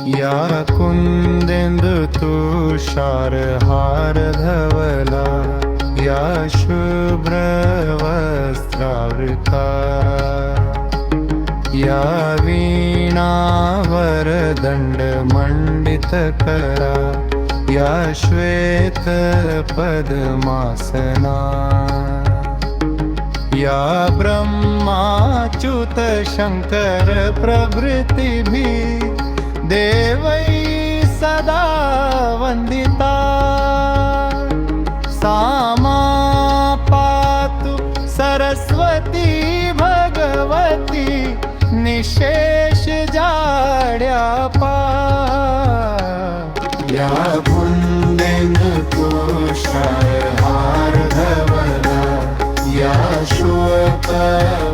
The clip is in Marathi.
या कुंदेंदु तुषार हार धवला, या शुभ्र वस्त्रावृता, या वीणावर दंड मंडित करा, या श्वेत पद्मासना, या ब्रह्माच्युत शंकर प्रभृतिभिः देवै सदा वंदिता, सा मा पातु सरस्वती भगवती निशेष जाड्यापा, या कुंदेंदु तुषार हार धवला, या शुभ्र